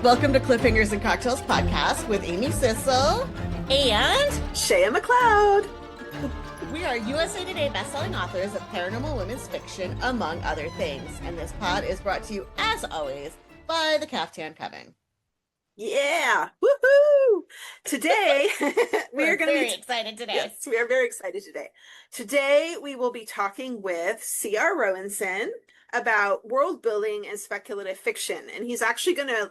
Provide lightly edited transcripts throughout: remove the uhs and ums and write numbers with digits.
Welcome to Cliffhangers and Cocktails podcast with Amy Sissel And Shea McLeod. We are USA Today bestselling authors of paranormal women's fiction, among other things. And this pod is brought to you, as always, by the Caftan Coven. Yeah. Woohoo! Today, we're very excited today. Yes, we are very excited today. Today, we will be talking with C.R. Rowenson about world building and speculative fiction. And he's actually going to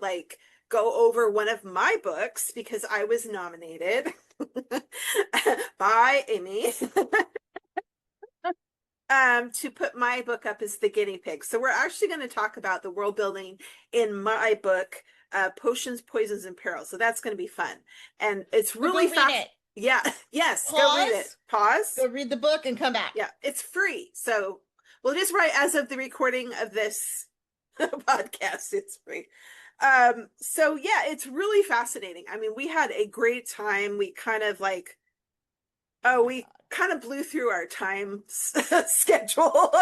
go over one of my books because I was nominated by Amy to put my book up as the guinea pig. So we're actually going to talk about the world building in my book, Potions, Poisons, and Perils. So that's going to be fun. And it's really fast. Yeah. Yes. Pause. Go read it. Pause. Go read the book and come back. Yeah. It's free. So we'll just write as of the recording of this podcast, it's free. So yeah, it's really fascinating. I mean, we had a great time. We kind of blew through our time schedule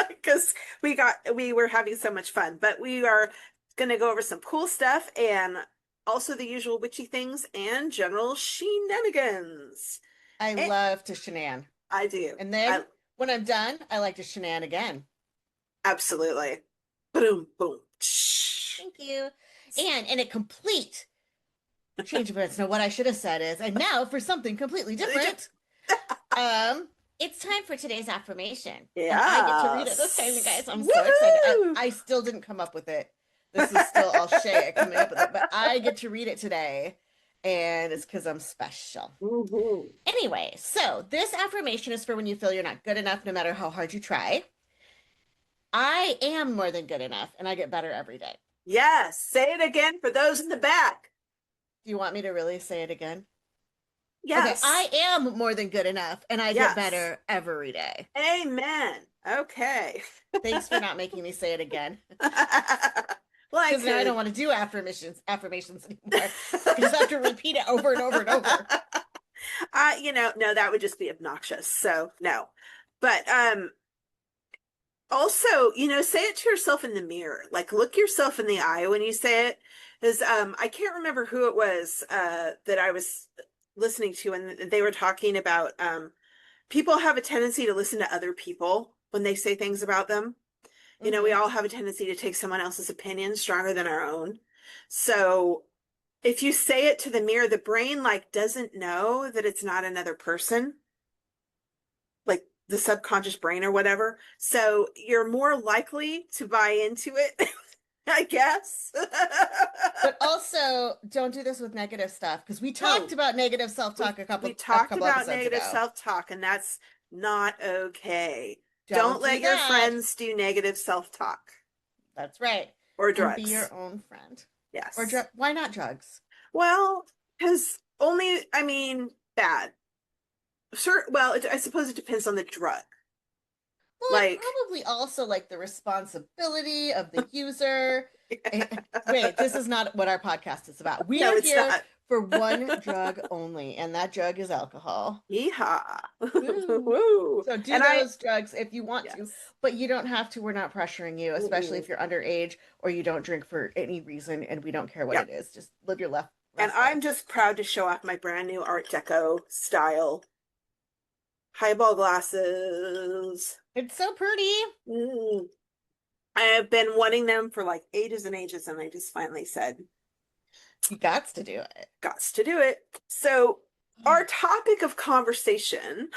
because we were having so much fun, but we are going to go over some cool stuff and also the usual witchy things and general shenanigans. I love to shenan. I do. And then when I'm done, I like to shenan again. Absolutely. Boom, boom. Thank you. And in a complete change of events. Now, what I should have said is, and now for something completely different. It's time for today's affirmation. Yeah. I get to read it this time, you guys. I'm so excited. I still didn't come up with it. This is still all Shea coming up with it, but I get to read it today. And it's because I'm special. Mm-hmm. Anyway, so this affirmation is for when you feel you're not good enough, no matter how hard you try. I am more than good enough, and I get better every day. Yes. Say it again for those in the back. Do you want me to really say it again? Yes. Okay, I am more than good enough, and I get better every day. Amen. Okay. Thanks for not making me say it again. Well, because now I don't want to do affirmations anymore. I just have to repeat it over and over and over. No, that would just be obnoxious. So no. But also, say it to yourself in the mirror. Like, look yourself in the eye when you say it. Because I can't remember who it was that I was listening to, and they were talking about people have a tendency to listen to other people when they say things about them. We all have a tendency to take someone else's opinion stronger than our own. So if you say it to the mirror, the brain doesn't know that it's not another person, like the subconscious brain or whatever. So you're more likely to buy into it, I guess. But also don't do this with negative stuff, because we talked about negative self-talk we talked about negative self-talk, and that's not okay. Don't let your friends do negative self-talk. That's right. Or drugs. And be your own friend. Yes. Or why not drugs? Well, because bad. Sure. Well, I suppose it depends on the drug. Well, probably also the responsibility of the user. Wait, this is not what our podcast is about. We are here for one drug only, and that drug is alcohol. Yeehaw. Woo. So do those drugs if you want to, but you don't have to. We're not pressuring you, especially if you're underage or you don't drink for any reason, and we don't care what it is. Just live your life. And I'm just proud to show off my brand new Art Deco style highball glasses. It's so pretty. I have been wanting them for ages and ages, and I just finally said, you gots to do it. Gots to do it. So our topic of conversation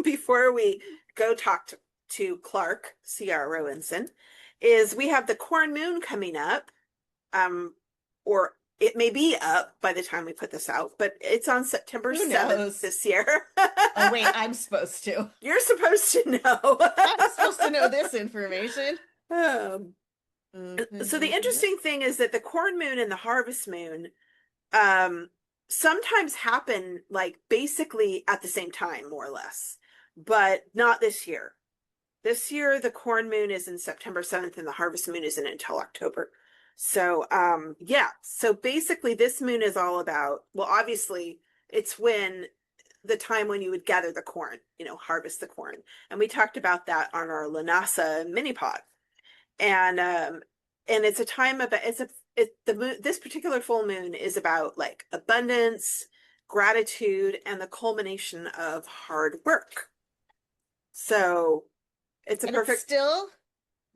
before we go talk to Clark, C.R. Rowenson, is we have the corn moon coming up, or it may be up by the time we put this out, but it's on September 7th this year. Oh, wait, I'm supposed to. You're supposed to know. I'm supposed to know this information. So the interesting thing is that the corn moon and the harvest moon sometimes happen basically at the same time, more or less, but not this year. This year, the corn moon is in September 7th and the harvest moon isn't until October. So, so basically this moon is all about, well, obviously it's the time when you would gather the corn, harvest the corn. And we talked about that on our Lanasa mini pod. And it's a time of, this particular full moon is about like abundance, gratitude, and the culmination of hard work. So it's a And perfect. It's still,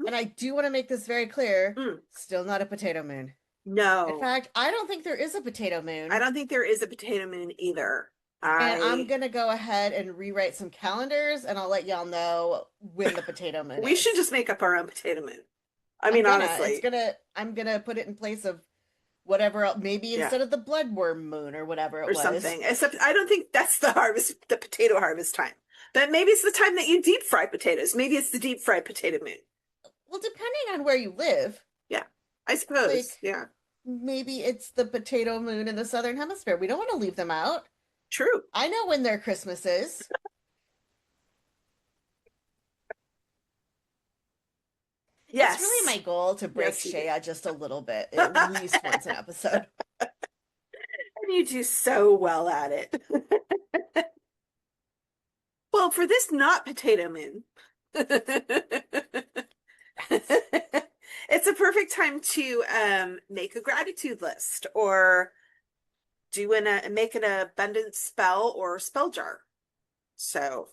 and I do want to make this very clear, Mm. still not a potato moon. No. In fact, I don't think there is a potato moon. I don't think there is a potato moon either. And I'm going to go ahead and rewrite some calendars, and I'll let y'all know when the potato moon We is. should just make up our own potato moon. I mean, honestly. I'm going to put it in place of whatever else, maybe instead of the bloodworm moon or whatever it was. Something. Except I don't think that's the potato harvest time. But maybe it's the time that you deep fry potatoes. Maybe it's the deep fried potato moon. Well, depending on where you live. Yeah, I suppose. Like, yeah. Maybe it's the potato moon in the southern hemisphere. We don't want to leave them out. True. I know when their Christmas is. Yes. It's really my goal to break Shea just a little bit, at least once an episode. And you do so well at it. Well, for this not potato moon, it's a perfect time to make a gratitude list or make an abundance spell or spell jar. So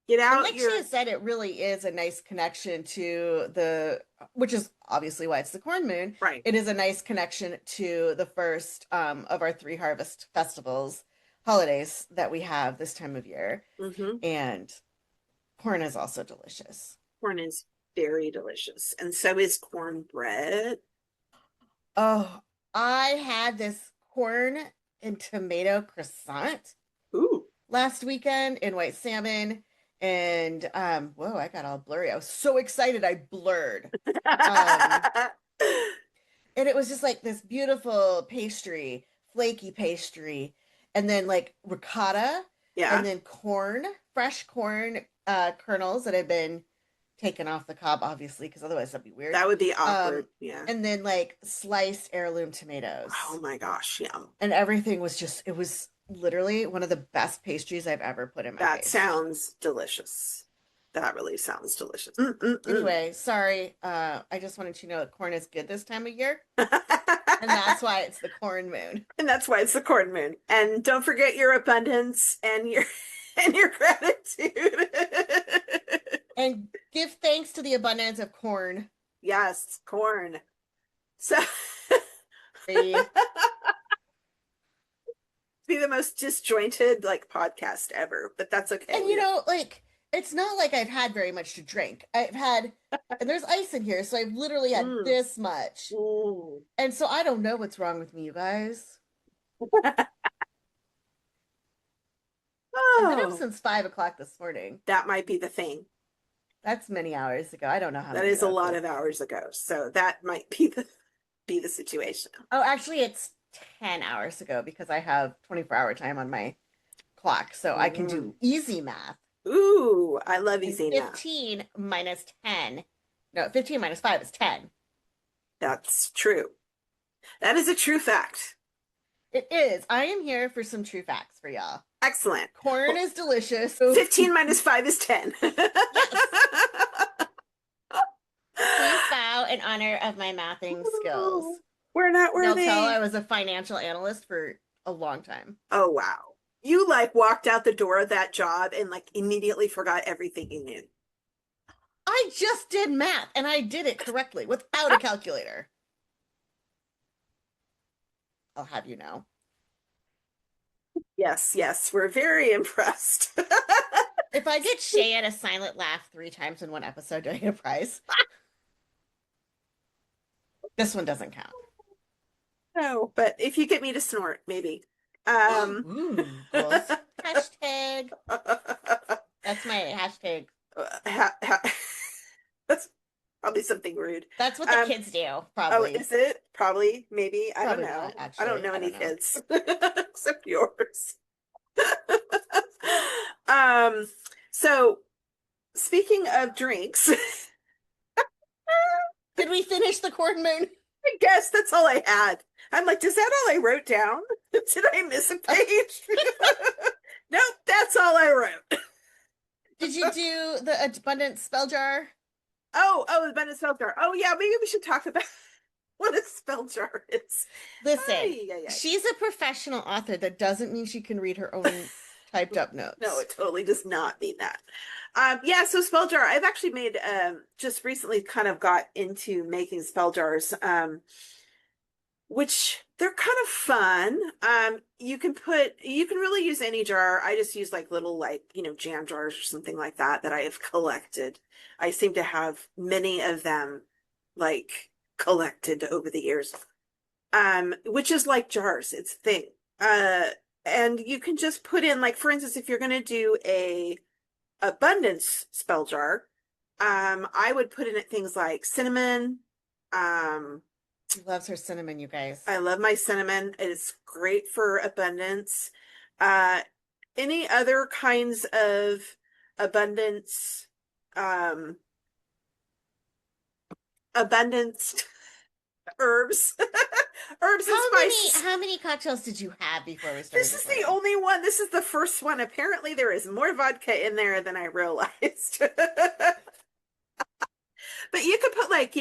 get out like she said, it really is a nice connection to which is obviously why it's the corn moon. Right. It is a nice connection to the first of our 3 harvest holidays that we have this time of year. Mm-hmm. And corn is also delicious. Corn is very delicious. And so is cornbread. Oh, I had this corn and tomato croissant last weekend in white salmon. And whoa, I got all blurry. I was so excited I blurred. And it was just like this beautiful pastry, flaky pastry, and then like ricotta, and then fresh corn kernels that had been taken off the cob, obviously, because otherwise that'd be weird. That would be awkward. Yeah. And then like sliced heirloom tomatoes. Oh my gosh, yum. And everything was it was literally one of the best pastries I've ever put in my face. That sounds delicious. That really sounds delicious. Anyway, sorry. I just wanted you to know that corn is good this time of year. And that's why it's the corn moon. And that's why it's the corn moon. And don't forget your abundance and your gratitude. And give thanks to the abundance of corn. Yes, corn. So be the most disjointed podcast ever, but that's okay. And it's not like I've had very much to drink. I've had, and there's ice in here, so I've literally had this much. And so I don't know what's wrong with me, you guys. I've been up since 5 o'clock this morning. That might be the thing. That's many hours ago. I don't know how. That is a lot of hours ago. So that might be the situation. Oh, actually, it's 10 hours ago because I have 24-hour time on my clock, so I can do easy math. Ooh, I love easy math. 15 minus 10. No, 15 minus 5 is 10. That's true. That is a true fact. It is. I am here for some true facts for y'all. Excellent. Corn is delicious. 15 minus 5 is 10. Please bow in honor of my mathing skills. We're not worthy. They'll tell I was a financial analyst for a long time. Oh, wow. You walked out the door of that job and immediately forgot everything you knew. I just did math and I did it correctly without a calculator. I'll have you know. Yes, we're very impressed. If I get Shay at a silent laugh 3 times in one episode, do I get a prize? This one doesn't count. No, but if you get me to snort, maybe. Ooh, cool. Hashtag. That's my hashtag. That's probably something rude. That's what the kids do, probably. Oh, is it? Probably, maybe. I don't know. Not, actually. I don't know any kids except yours. So speaking of drinks. Did we finish the corn moon? I guess that's all I had. I'm like, is that all I wrote down? Did I miss a page? Nope, that's all I wrote. Did you do the abundance spell jar? Oh, the abundance spell jar. Oh, yeah, maybe we should talk about what a spell jar is. Listen, she's a professional author. That doesn't mean she can read her own typed up notes. No, it totally does not mean that. Yeah, so spell jar, I've actually made, just recently kind of got into making spell jars, which they're kind of fun. You can really use any jar. I just use like little, like, jam jars or something like that I have collected. I seem to have many of them, like, collected over the years. Which is like jars. It's a thing. And you can just put in, like, for instance, if you're going to do a abundance spell jar, I would put in it things like cinnamon. She loves her cinnamon, you guys. I love my cinnamon. It's great for abundance. Any other kinds of abundance, abundance herbs. Herbs and spices. How many cocktails did you have before we started? This is the only one. This is the first one. Apparently there is more vodka in there than I realized. But you could put, like,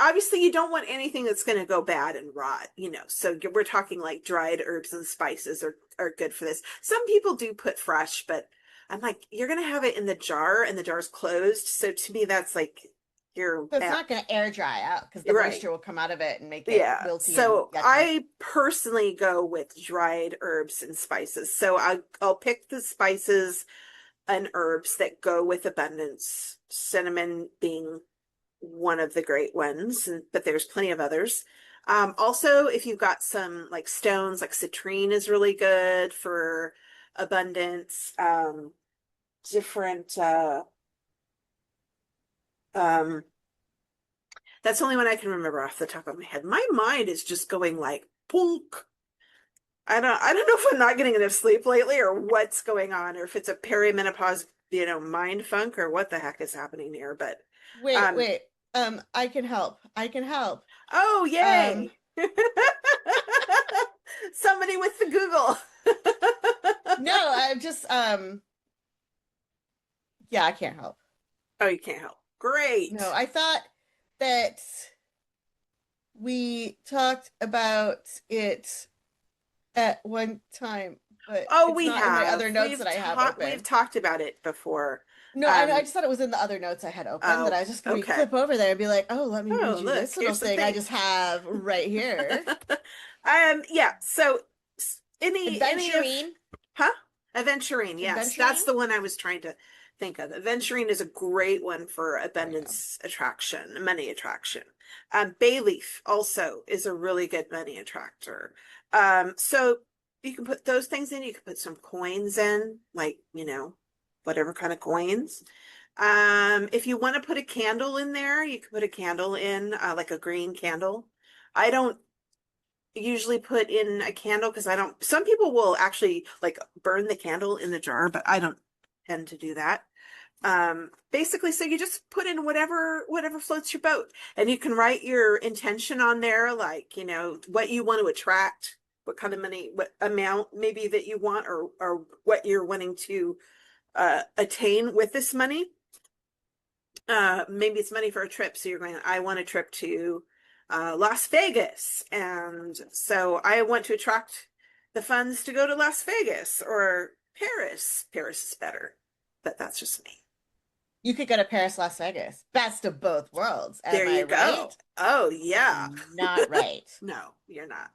obviously you don't want anything that's going to go bad and rot, so we're talking like dried herbs and spices are good for this. Some people do put fresh, but I'm like, you're going to have it in the jar and the jar's closed. So to me, that's like, so it's not going to air dry out because the moisture will come out of it and make it wilty. So I personally go with dried herbs and spices. So I'll pick the spices and herbs that go with abundance, cinnamon being one of the great ones, but there's plenty of others. Also, if you've got some like stones, like citrine is really good for abundance. Different that's the only one I can remember off the top of my head. My mind is just going like punk. I don't know if I'm not getting enough sleep lately or what's going on, or if it's a perimenopause, mind funk, or what the heck is happening here. But wait. I can help. Oh, yay. Somebody with the Google. No, I'm just yeah, I can't help. Oh, you can't help. Great. No, I thought that we talked about it at one time, but we have. in my other notes that I have open. We've talked about it before. No, I just thought it was in the other notes I had open that I was just going to flip over there and be like, let me read you this little thing I just have right here. Yeah. So Aventurine? Aventurine. Yes, that's the one I was trying to think of. Aventurine is a great one for abundance attraction, money attraction. Bay leaf also is a really good money attractor. So you can put those things in. You can put some coins in, like, whatever kind of coins. If you want to put a candle in there, you can put a candle in, like a green candle. I don't usually put in a candle because some people will actually like burn the candle in the jar, but I don't tend to do that. Basically, so you just put in whatever floats your boat, and you can write your intention on there, like, what you want to attract, what kind of money, what amount maybe that you want, or what you're wanting to attain with this money. Maybe it's money for a trip. So you're going, I want a trip to Las Vegas. And so I want to attract the funds to go to Las Vegas or Paris. Paris is better, but that's just me. You could go to Paris, Las Vegas. Best of both worlds. There you go. Right? Oh, yeah. Not right. No, you're not.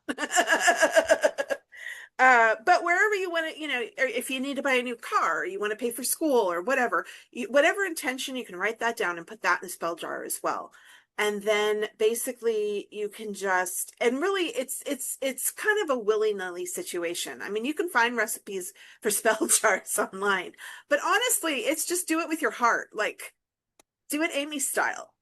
But wherever you want to, or if you need to buy a new car, or you want to pay for school or whatever, whatever intention, you can write that down and put that in the spell jar as well. And then basically you can just, and really it's kind of a willy-nilly situation. I mean, you can find recipes for spell jars online, but honestly, it's just do it with your heart. Like, do it Amy style.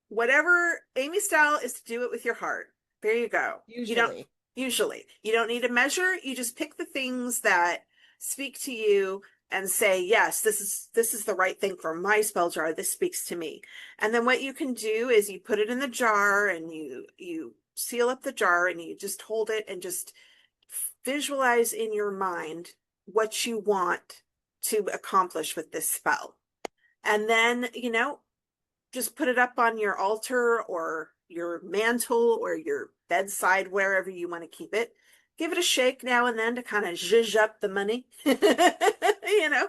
Whatever Amy style is, to do it with your heart. There you go. Usually you don't need a measure. You just pick the things that speak to you and say, yes, this is the right thing for my spell jar. This speaks to me. And then what you can do is you put it in the jar and you seal up the jar and you just hold it and just visualize in your mind what you want to accomplish with this spell. And then, just put it up on your altar or your mantle or your bedside, wherever you want to keep it. Give it a shake now and then to kind of zhuzh up the money, you know,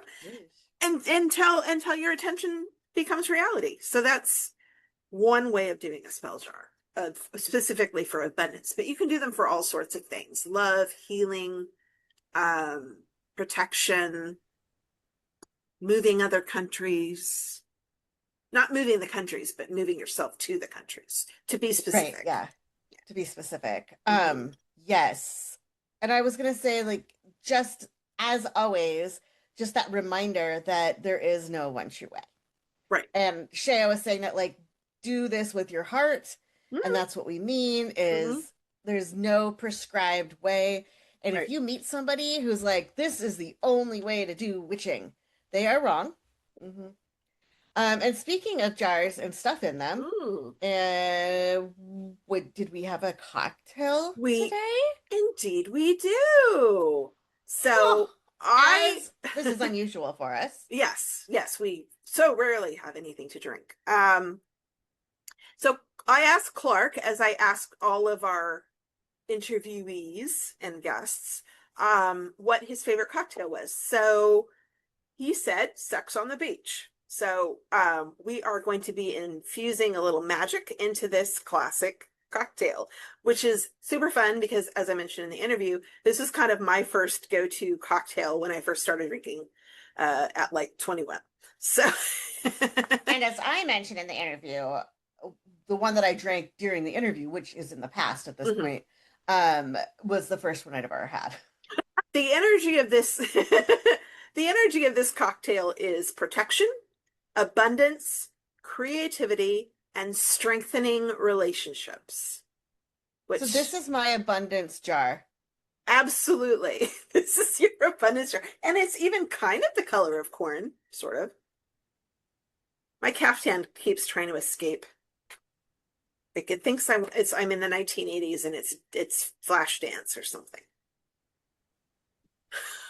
and until your attention becomes reality. So that's one way of doing a spell jar, specifically for abundance. But you can do them for all sorts of things: love, healing, protection, moving other countries. Not moving the countries, but moving yourself to the countries, to be specific. Right, yeah. To be specific. Yes. And I was gonna say, like, just as always, just that reminder that there is no one true way. Right. And Shea was saying that, like, do this with your heart. And that's what we mean is there's no prescribed way. And if you meet somebody who's like, this is the only way to do witching, they are wrong. And speaking of jars and stuff in them, did we have a cocktail today? Indeed we do. So this is unusual for us. Yes, we so rarely have anything to drink. So I asked Clark, as I asked all of our interviewees and guests, what his favorite cocktail was. So he said sex on the beach. So we are going to be infusing a little magic into this classic cocktail, which is super fun because, as I mentioned in the interview, this is kind of my first go-to cocktail when I first started drinking at like 21. So, and as I mentioned in the interview, the one that I drank during the interview, which is in the past at this point, was the first one I'd ever had. The energy of this, the energy of this cocktail is protection, abundance, creativity, and strengthening relationships. So this is my abundance jar. Absolutely. This is your abundance jar. And it's even kind of the color of corn, sort of. My caftan keeps trying to escape. Like it thinks I'm in the 1980s and it's Flashdance or something.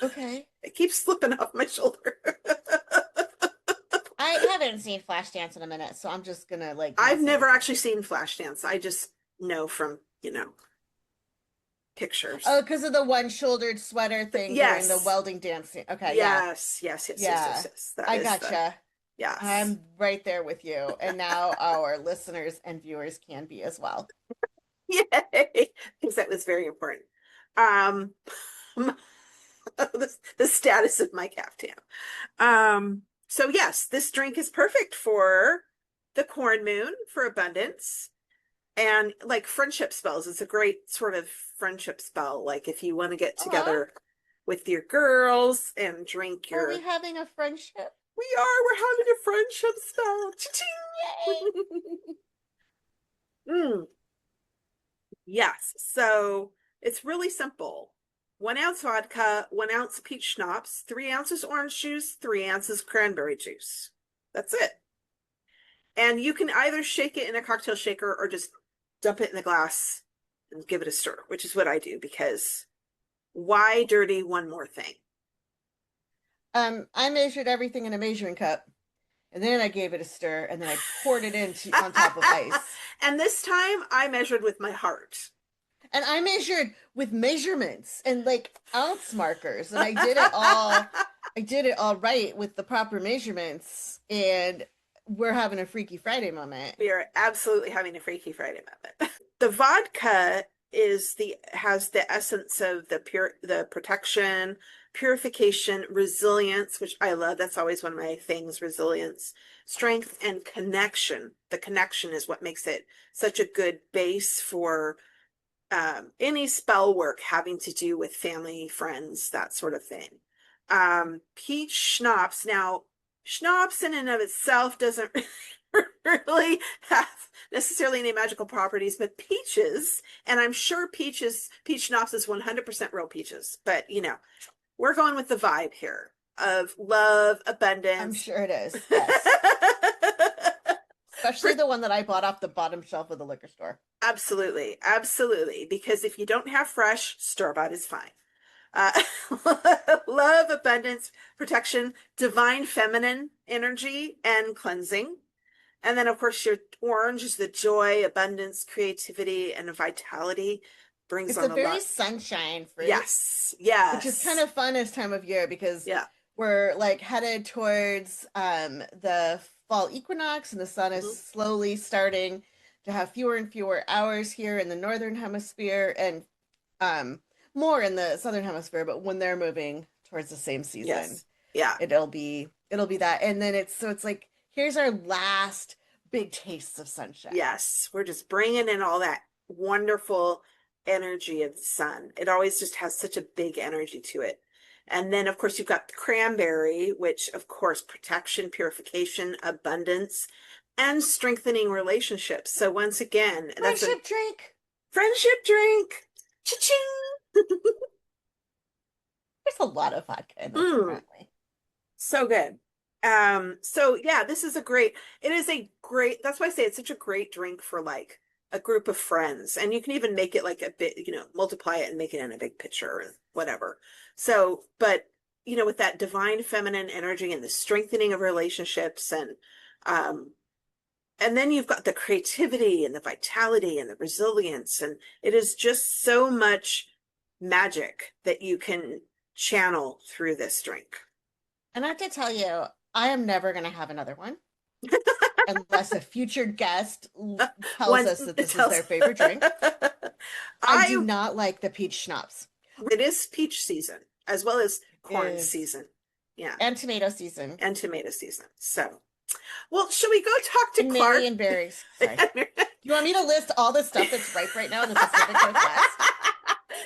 Okay. It keeps slipping off my shoulder. I haven't seen Flashdance in a minute, so I'm just gonna like. I've never actually seen Flashdance. I just know from, pictures. Oh, because of the one-shouldered sweater thing during the welding dancing. Okay, yes. I gotcha. Yes. I'm right there with you. And now our listeners and viewers can be as well. Yay! Because that was very important. The status of my caftan. So yes, this drink is perfect for the corn moon, for abundance, and like friendship spells. It's a great sort of friendship spell. Like if you want to get together with your girls and drink your. Are we having a friendship? We are. We're having a friendship spell. Yay! Yes. So it's really simple. 1 ounce vodka, 1 ounce peach schnapps, 3 ounces orange juice, 3 ounces cranberry juice. That's it. And you can either shake it in a cocktail shaker or just dump it in the glass and give it a stir, which is what I do, because why dirty one more thing? I measured everything in a measuring cup, and then I gave it a stir, and then I poured it on top of ice. And this time I measured with my heart. And I measured with measurements and like ounce markers, and I did it all. I did it all right with the proper measurements, and we're having a Freaky Friday moment. We are absolutely having a Freaky Friday moment. The vodka has the essence of the protection, purification, resilience, which I love. That's always one of my things: resilience, strength, and connection. The connection is what makes it such a good base for any spell work having to do with family, friends, that sort of thing. Peach schnapps. Now, schnapps in and of itself doesn't really have necessarily any magical properties, but peaches, and I'm sure peach schnapps is 100% real peaches, but we're going with the vibe here of love, abundance. I'm sure it is. Yes. Especially the one that I bought off the bottom shelf of the liquor store. Absolutely. Because if you don't have fresh, store-bought is fine. Love, abundance, protection, divine feminine energy, and cleansing. And then, of course, your orange is the joy, abundance, creativity, and vitality. Brings It's on a a very lot. sunshine fruit. Yes, yes. Which is kind of fun this time of year because yeah. we're like headed towards the fall equinox, and the sun is slowly starting to have fewer and fewer hours here in the northern hemisphere, and more in the southern hemisphere. But when they're moving towards the same season, yes. Yeah, it'll be that, and then it's like here's our last big tastes of sunshine. Yes, we're just bringing in all that wonderful energy of the sun. It always just has such a big energy to it. And then, of course, you've got the cranberry, which, of course, protection, purification, abundance, and strengthening relationships. So once again, friendship drink. Friendship drink. Cha-ching. There's a lot of vodka in this, apparently. So good. So yeah, this is that's why I say it's such a great drink for like a group of friends. And you can even make it like a bit, multiply it and make it in a big pitcher or whatever. So, but with that divine feminine energy and the strengthening of relationships and then you've got the creativity and the vitality and the resilience, and it is just so much magic that you can channel through this drink. And I have to tell you, I am never going to have another one unless a future guest tells us that this is their favorite drink. I do not like the peach schnapps. It is peach season as well as corn season. Yeah. And tomato season. So, well, should we go talk to Clark? And berries. Sorry. You want me to list all the stuff that's ripe right now in the Pacific Northwest?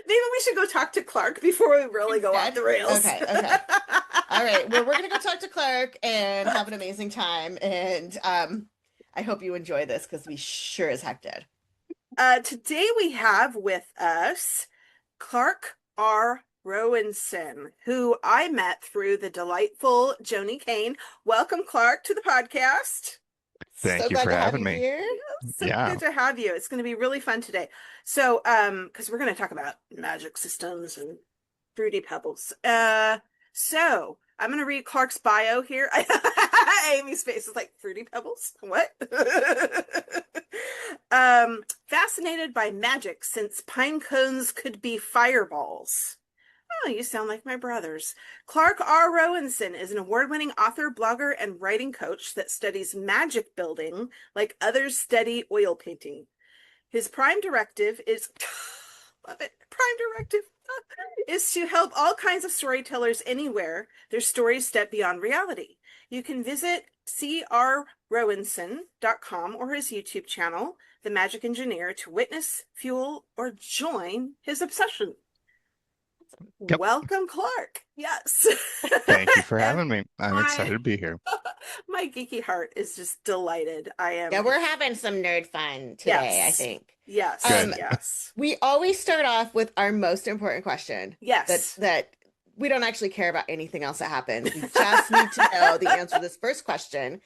Maybe we should go talk to Clark before we really go off the rails. Okay. All right. Well, we're going to go talk to Clark and have an amazing time. And I hope you enjoy this because we sure as heck did. Today we have with us Clark Rowenson, who I met through the delightful Joni Kane. Welcome, Clark, to the podcast. Thank you for having me. Good to have you. It's going to be really fun today. So, because we're going to talk about magic systems and fruity pebbles. So I'm going to read Clark's bio here. Amy's face is like, fruity pebbles? What? Fascinated by magic since pine cones could be fireballs. Oh, you sound like my brothers. Clark R. Rowenson is an award-winning author, blogger, and writing coach that studies magic building like others study oil painting. His prime directive is, love it, is to help all kinds of storytellers anywhere their stories step beyond reality. You can visit crrowenson.com or his YouTube channel, The Magic Engineer, to witness, fuel, or join his obsession. Yep. Welcome, Clark. Yes. Thank you for having me. I'm excited to be here. My geeky heart is just delighted. I am. Yeah, we're having some nerd fun today, yes. I think. Yes. Yes. We always start off with our most important question. Yes. That we don't actually care about anything else that happens. We just need to know the answer to this first question.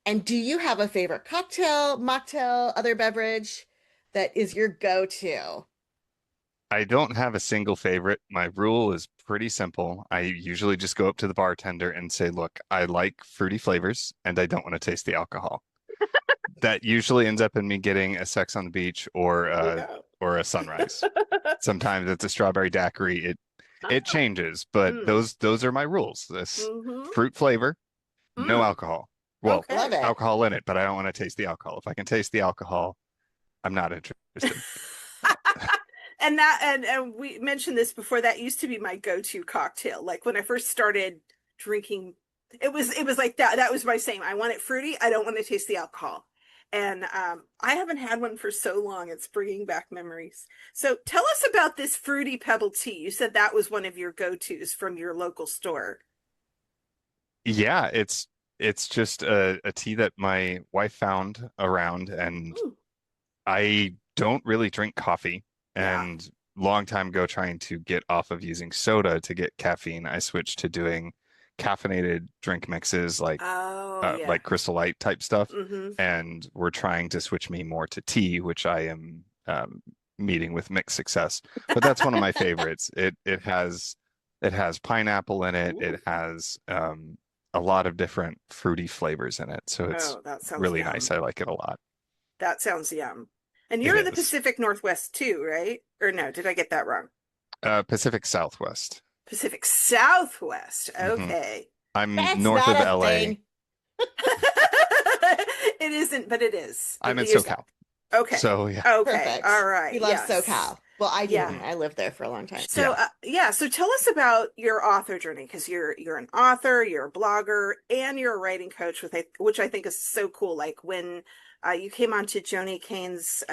And do you have a favorite cocktail, mocktail, other beverage that is your go-to? I don't have a single favorite. My rule is pretty simple. I usually just go up to the bartender and say, look, I like fruity flavors and I don't want to taste the alcohol. That usually ends up in me getting a Sex on the Beach or a sunrise. Sometimes it's a strawberry daiquiri. It changes, but those are my rules. This fruit flavor, no alcohol. Well, alcohol in it, but I don't want to taste the alcohol. If I can taste the alcohol, I'm not interested. And we mentioned this before, that used to be my go-to cocktail. Like when I first started drinking, it was like that. That was my same. I want it fruity. I don't want to taste the alcohol. And I haven't had one for so long. It's bringing back memories. So tell us about this fruity pebble tea. You said that was one of your go-tos from your local store. Yeah, it's just a tea that my wife found around, and I don't really drink coffee. And long time ago, trying to get off of using soda to get caffeine, I switched to doing caffeinated drink mixes like Crystal Light type stuff. And we're trying to switch me more to tea, which I am meeting with mixed success. But that's one of my favorites. It has pineapple in it. It has a lot of different fruity flavors in it. So it's that sounds really yum. nice. I like it a lot. That sounds yum. And you're in the It is. Pacific Northwest too, right? Or no, did I get that wrong? Pacific Southwest. Pacific Southwest. Hmm. Okay. I'm That's north not of a LA. thing. It isn't, but it is. I'm in You're- SoCal. Okay. So yeah. Okay. Perfect. All right. We love Yes. SoCal. Well, I Yeah. didn't. I lived there for a long time. So so tell us about your author journey, because you're an author, you're a blogger, and you're a writing coach, which I think is so cool. Like when you came onto Joni Kane's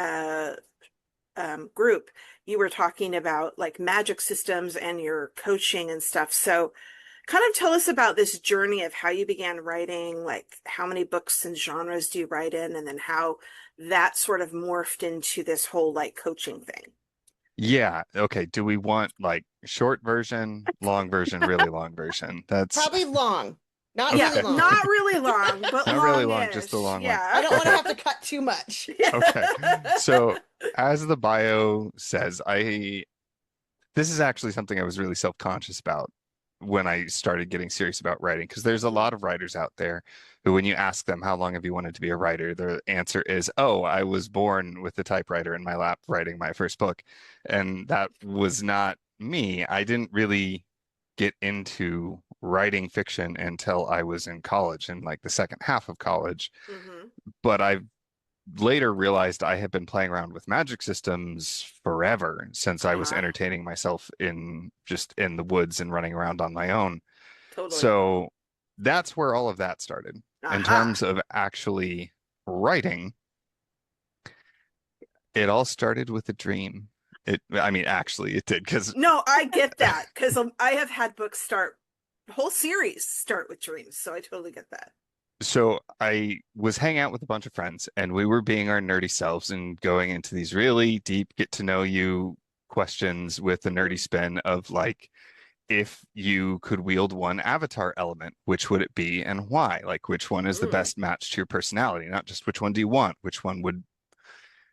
group, you were talking about like magic systems and your coaching and stuff. So kind of tell us about this journey of how you began writing, like how many books and genres do you write in, and then how that sort of morphed into this whole like coaching thing. Yeah. Okay. Do we want like short version, long version, really long version? That's Probably long. Not Yeah, really long. not really long, but Not really long, just a long one. Yeah. I don't want to have to cut too much. okay. So as the bio says, this is actually something I was really self-conscious about when I started getting serious about writing, because there's a lot of writers out there who, when you ask them how long have you wanted to be a writer, their answer is, oh, I was born with the typewriter in my lap writing my first book. And that was not me. I didn't really get into writing fiction until I was in college, in like the second half of college. Mm-hmm. But I later realized I had been playing around with magic systems forever, since I was entertaining myself in the woods and running around on my own. Totally. So that's where all of that started. In terms of actually writing, it all started with a dream. Actually it did, because No, I get that, because I have had books whole series start with dreams, so I totally get that. So I was hanging out with a bunch of friends, and we were being our nerdy selves and going into these really deep get to know you questions with a nerdy spin of like, if you could wield one avatar element, which would it be and why? Like, which one is the best match to your personality? Not just which one do you want, which one would,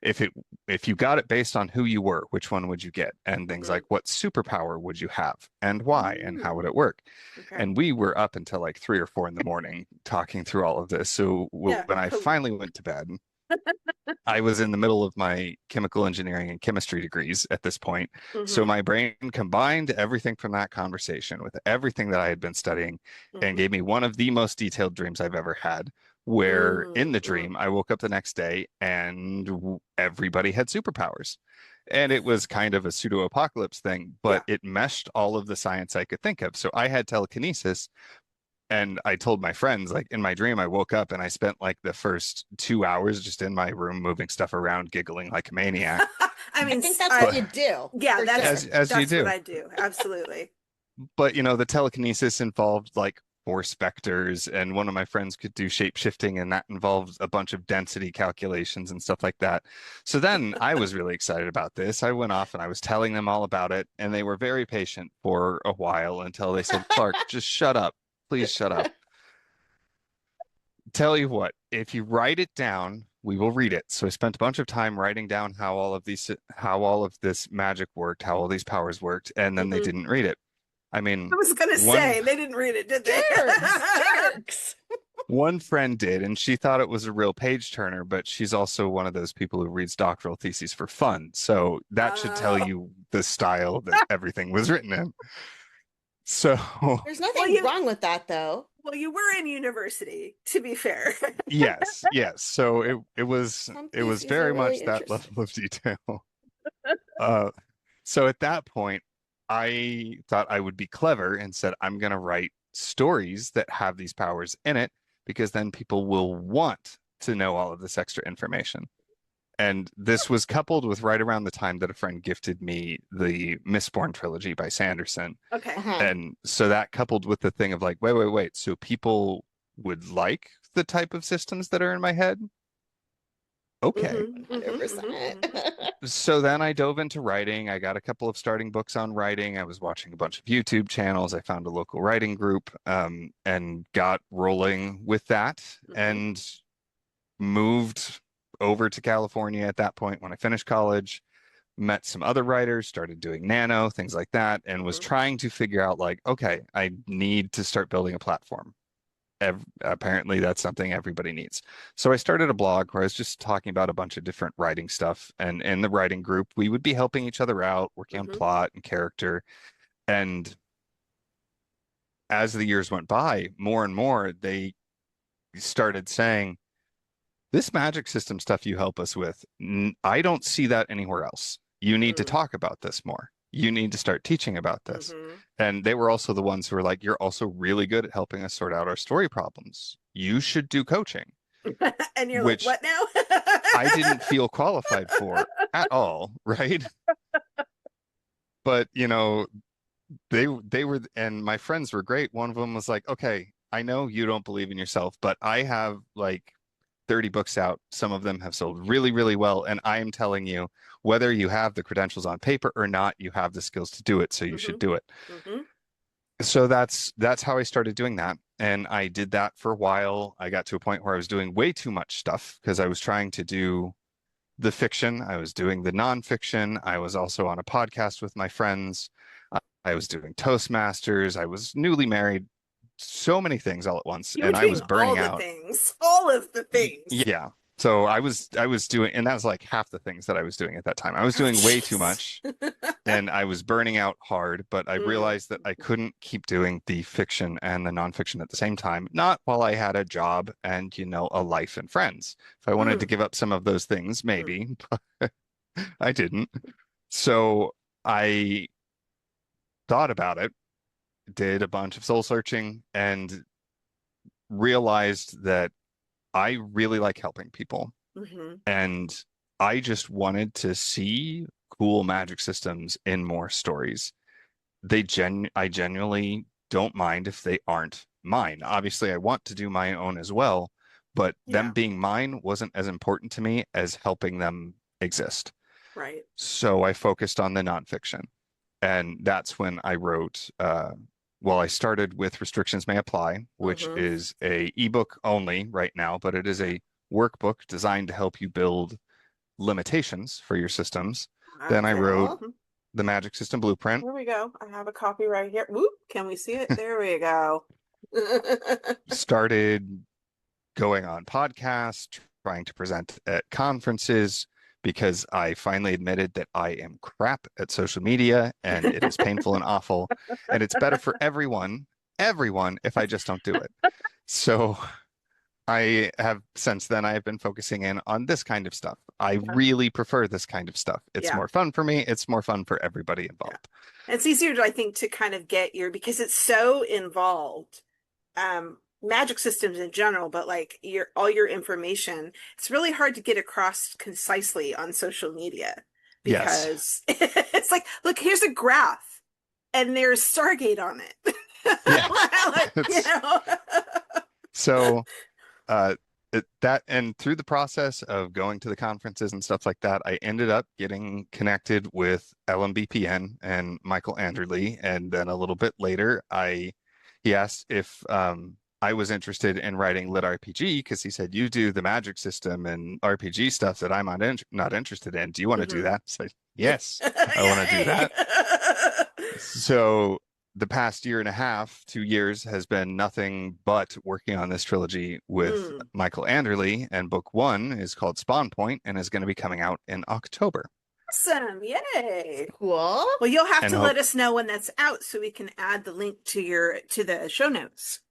if you got it based on who you were, which one would you get? And things like, what superpower would you have and why and how would it work? Okay. And we were up until like 3 or 4 in the morning talking through all of this. So when I finally went to bed, I was in the middle of my chemical engineering and chemistry degrees at this point. So my brain combined everything from that conversation with everything that I had been studying and gave me one of the most detailed dreams I've ever had, where in the dream, I woke up the next day and everybody had superpowers. And it was kind of a pseudo-apocalypse thing, but it meshed all of the science I could think of. So I had telekinesis. And I told my friends, like in my dream, I woke up and I spent like the first 2 hours just in my room moving stuff around, giggling like a maniac. I think that's what you do. Yeah, that's you do. What I do. Absolutely. But the telekinesis involved like 4 specters, and one of my friends could do shape shifting, and that involved a bunch of density calculations and stuff like that. So then I was really excited about this. I went off and I was telling them all about it, and they were very patient for a while until they said, Clark, just shut up. Please shut up. Tell you what, if you write it down, we will read it. So I spent a bunch of time writing down how all of this magic worked, how all these powers worked, and then they didn't read it. I mean, I was gonna say they didn't read it, did they? Jerks. One friend did, and she thought it was a real page turner, but she's also one of those people who reads doctoral theses for fun. So that should tell you the style that everything was written in. So there's nothing wrong with that, though. Well, you were in university, to be fair. yes. So it was very much that level of detail. So at that point, I thought I would be clever and said, I'm going to write stories that have these powers in it, because then people will want to know all of this extra information. And this was coupled with right around the time that a friend gifted me the Mistborn trilogy by Sanderson. Okay. And so that coupled with the thing of like, wait. So people would like the type of systems that are in my head? Okay. 100%. So then I dove into writing. I got a couple of starting books on writing. I was watching a bunch of YouTube channels. I found a local writing group and got rolling with that and moved over to California at that point when I finished college, met some other writers, started doing nano, things like that, and was trying to figure out like, okay, I need to start building a platform. apparently that's something everybody needs. So I started a blog where I was just talking about a bunch of different writing stuff. And in the writing group, we would be helping each other out, working on plot and character. And as the years went by, more and more, they started saying, this magic system stuff you help us with, I don't see that anywhere else. You need to talk about this more. You need to start teaching about this. And they were also the ones who were like, you're also really good at helping us sort out our story problems. You should do coaching. And you're like, what now? I didn't feel qualified for at all, right? But, you know, they were, and my friends were great. One of them was like, okay, I know you don't believe in yourself, but I have like 30 books out. Some of them have sold really, really well. And I am telling you, whether you have the credentials on paper or not, you have the skills to do it. So you should do it. So that's how I started doing that. And I did that for a while. I got to a point where I was doing way too much stuff because I was trying to do the fiction. I was doing the nonfiction. I was also on a podcast with my friends. I was doing Toastmasters. I was newly married. So many things all at once, and I was burning out. All of the things. Yeah. So I was doing, and that was like half the things that I was doing at that time. I was doing way too much, and I was burning out hard. But I realized that I couldn't keep doing the fiction and the nonfiction at the same time. Not while I had a job and, you know, a life and friends. If I wanted to give up some of those things, maybe, but I didn't. So I thought about it, did a bunch of soul searching, and realized that I really like helping people. And I just wanted to see cool magic systems in more stories. I genuinely don't mind if they aren't mine. Obviously, I want to do my own as well, but them being mine wasn't as important to me as helping them exist. Right. So I focused on the nonfiction. And that's when I wrote, well, I started with Restrictions May Apply, which is a ebook only right now, but it is a workbook designed to help you build limitations for your systems. Then I wrote the Magic System Blueprint. There we go. I have a copy right here. Whoop, can we see it? There we go. Started going on podcasts, trying to present at conferences, because I finally admitted that I am crap at social media and it is painful and awful. And it's better for everyone, if I just don't do it. So I have, since then, I have been focusing in on this kind of stuff. I really prefer this kind of stuff. It's more fun for me. It's more fun for everybody involved. It's easier, I think, to kind of get because it's so involved. Magic systems in general, but like all your information, it's really hard to get across concisely on social media because it's like, look, here's a graph and there's Stargate on it. Like, you know? So that, and through the process of going to the conferences and stuff like that, I ended up getting connected with LMBPN and Michael Anderley. And then a little bit later, he asked if I was interested in writing lit RPG, because he said, you do the magic system and RPG stuff that I'm not interested in. Do you want to do that? So yes, I want to do that. So the past year and a half, 2 years, has been nothing but working on this trilogy with Michael Anderley, and book 1 is called Spawn Point and is going to be coming out in October. Awesome. Yay. Cool. Well, you'll have to let us know when that's out so we can add the link to the show notes.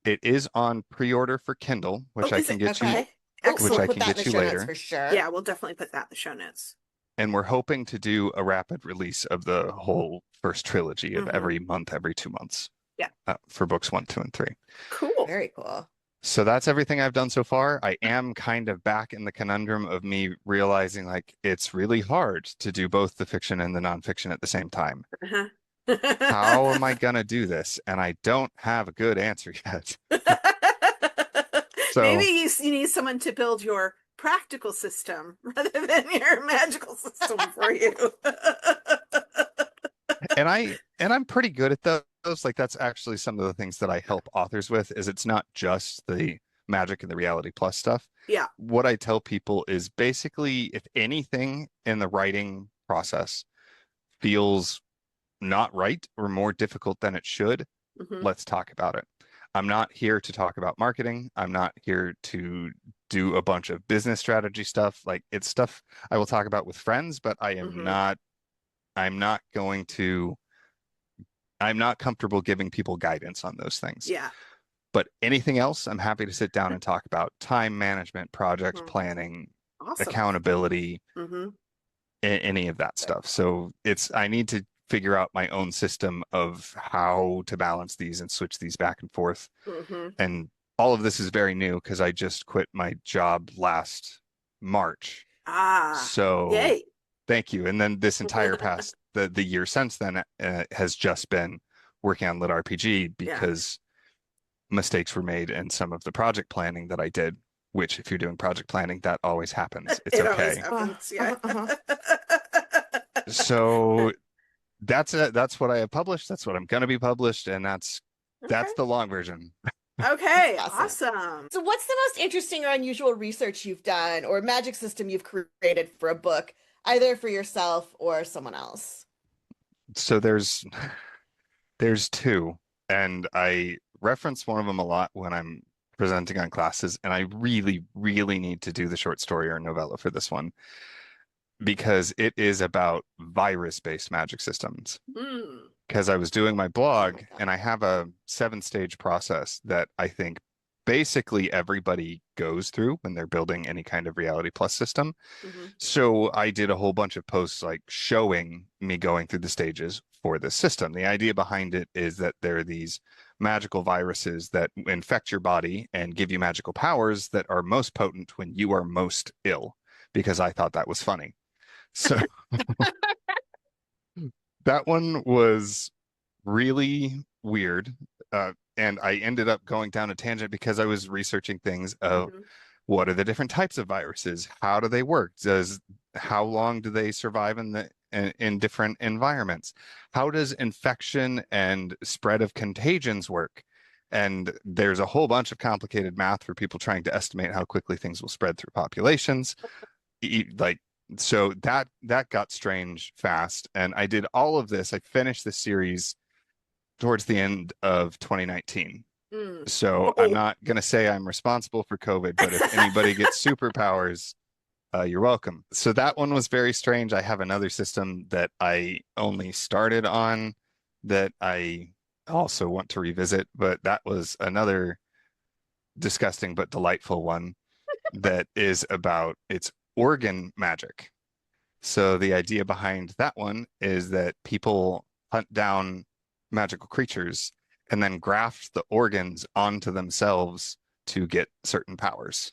It is on pre-order for Kindle, which I can get you. Excellent. Which I can get you later for sure. Yeah, we'll definitely put that in the show notes. And we're hoping to do a rapid release of the whole first trilogy of every month, every 2 months. Yeah. For books 1, 2, and 3. Cool. Very cool. So that's everything I've done so far. I am kind of back in the conundrum of me realizing like it's really hard to do both the fiction and the nonfiction at the same time. How am I gonna do this? And I don't have a good answer yet. So maybe you need someone to build your practical system rather than your magical system for you. and I'm pretty good at those. Like that's actually some of the things that I help authors with, is it's not just the magic and the reality plus stuff. Yeah. What I tell people is basically, if anything in the writing process feels not right or more difficult than it should, let's talk about it. I'm not here to talk about marketing. I'm not here to do a bunch of business strategy stuff. Like it's stuff I will talk about with friends, but I'm not going to, I'm not comfortable giving people guidance on those things. Yeah. But anything else, I'm happy to sit down and talk about time management, project planning, accountability, any of that stuff. So I need to figure out my own system of how to balance these and switch these back and forth. And all of this is very new because I just quit my job last March. So yay. Thank you. And then this entire past the year since then has just been working on Lit RPG because mistakes were made in some of the project planning that I did, which if you're doing project planning, that always happens. It's okay. Always happens, So that's what I have published. That's what I'm going to be published. And that's the long version. Okay, awesome. So what's the most interesting or unusual research you've done or magic system you've created for a book, either for yourself or someone else? So there's two, and I reference one of them a lot when I'm presenting on classes, and I really, really need to do the short story or novella for this one because it is about virus-based magic systems. Because I was doing my blog and I have a 7-stage process that I think basically everybody goes through when they're building any kind of Reality Plus system. So I did a whole bunch of posts like showing me going through the stages for this system. The idea behind it is that there are these magical viruses that infect your body and give you magical powers that are most potent when you are most ill, because I thought that was funny. So that one was really weird. And I ended up going down a tangent because I was researching things of what are the different types of viruses? How do they work? How long do they survive in different environments? How does infection and spread of contagions work? And there's a whole bunch of complicated math for people trying to estimate how quickly things will spread through populations. So that got strange fast. And I did all of this. I finished the series towards the end of 2019. So I'm not going to say I'm responsible for COVID, but if anybody gets superpowers, you're welcome. So that one was very strange. I have another system that I only started on that I also want to revisit, but that was another disgusting but delightful one that is about its organ magic. So the idea behind that one is that people hunt down magical creatures and then graft the organs onto themselves to get certain powers.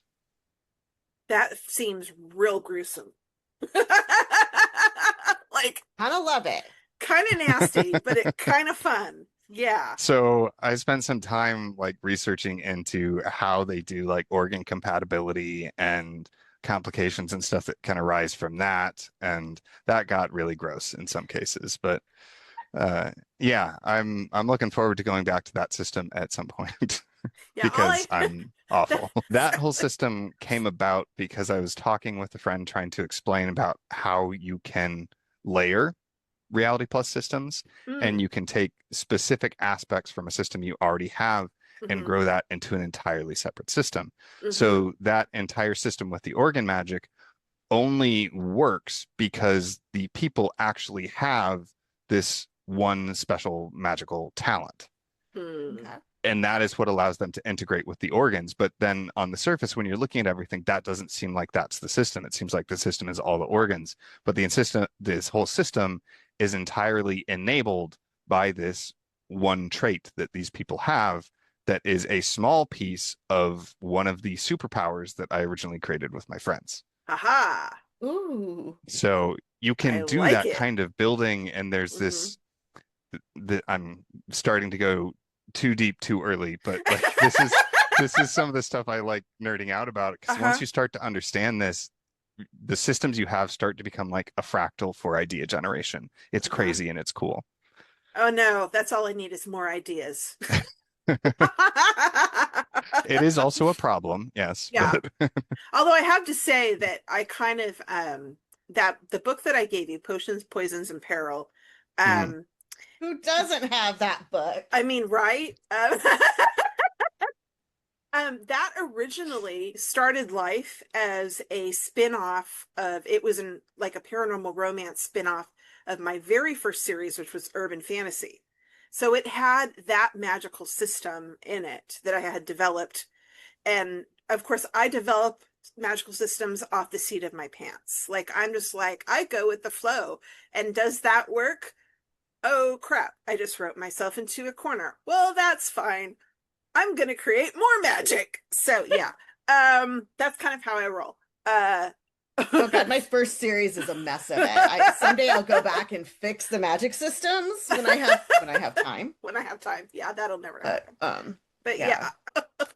That seems real gruesome. Like, kind of love it. Kind of nasty, but it kind of fun. Yeah. So I spent some time like researching into how they do like organ compatibility and complications and stuff that can arise from that, and that got really gross in some cases. But yeah, I'm looking forward to going back to that system at some point because I'm awful. That whole system came about because I was talking with a friend trying to explain about how you can layer Reality Plus systems and you can take specific aspects from a system you already have and grow that into an entirely separate system. So that entire system with the organ magic only works because the people actually have this one special magical talent. And that is what allows them to integrate with the organs. But then on the surface, when you're looking at everything, that doesn't seem like that's the system. It seems like the system is all the organs. But this whole system is entirely enabled by this one trait that these people have that is a small piece of one of the superpowers that I originally created with my friends. Aha. Ooh. So you can do that kind of building, and there's this I'm starting to go too deep too early, but like this is some of the stuff I like nerding out about, because once you start to understand this, the systems you have start to become like a fractal for idea generation. It's crazy and it's cool. Oh no, that's all I need is more ideas. It is also a problem, yes. Yeah. Although I have to say that I kind of that the book that I gave you, Potions, Poisons, and Peril, who doesn't have that book? I mean, right? That originally started life as a spin-off of, it was like a paranormal romance spin-off of my very first series, which was Urban Fantasy. So it had that magical system in it that I had developed. And of course, I develop magical systems off the seat of my pants. Like, I'm just like, I go with the flow. And does that work? Oh crap, I just wrote myself into a corner. Well, that's fine. I'm going to create more magic. So yeah, that's kind of how I roll. Oh God, my first series is a mess of it. Someday I'll go back and fix the magic systems when I have time. When I have time. Yeah, that'll never happen. But yeah.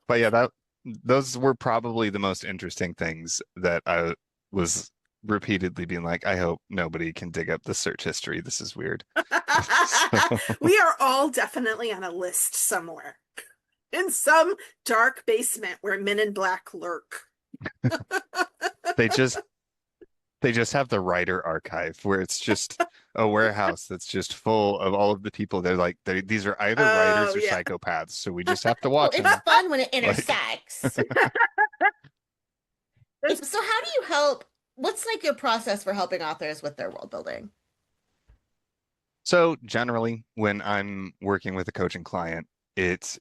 But yeah, those were probably the most interesting things that I was repeatedly being like, I hope nobody can dig up the search history. This is weird. We are all definitely on a list somewhere. In some dark basement where men in black lurk. They just have the writer archive where it's just a warehouse that's just full of all of the people. They're like, these are either writers or psychopaths, so we just have to watch them. It's fun when it intersects. So how do you help? What's like your process for helping authors with their world building? So generally, when I'm working with a coaching client, it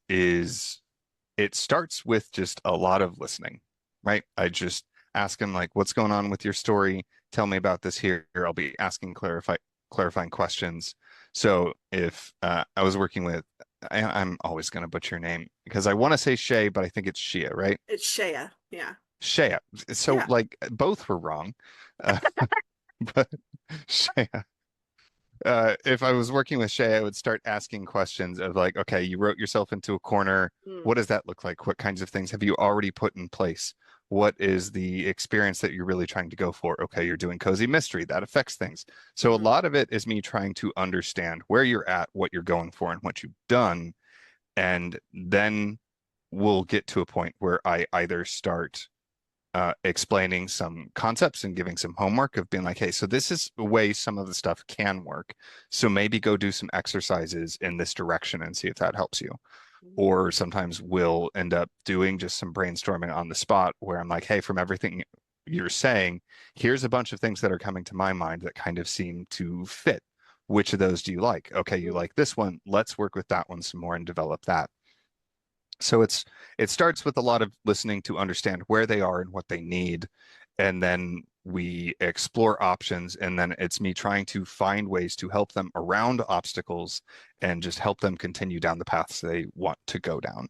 starts with just a lot of listening, right? I just ask them like, what's going on with your story? Tell me about this here. I'll be asking clarifying questions. So if I was working with, I'm always going to butcher your name because I want to say Shay, but I think it's Shia, right? It's Shaya, yeah. Shaya. So like both were wrong. But Shaya. If I was working with Shay, I would start asking questions of like, okay, you wrote yourself into a corner. What does that look like? What kinds of things have you already put in place? What is the experience that you're really trying to go for? Okay, you're doing cozy mystery. That affects things. So a lot of it is me trying to understand where you're at, what you're going for, and what you've done. And then we'll get to a point where I either start explaining some concepts and giving some homework of being like, hey, so this is the way some of the stuff can work. So maybe go do some exercises in this direction and see if that helps you. Or sometimes we'll end up doing just some brainstorming on the spot where I'm like, hey, from everything you're saying, here's a bunch of things that are coming to my mind that kind of seem to fit. Which of those do you like? Okay, you like this one. Let's work with that one some more and develop that. So it starts with a lot of listening to understand where they are and what they need, and then we explore options, and then it's me trying to find ways to help them around obstacles and just help them continue down the paths they want to go down.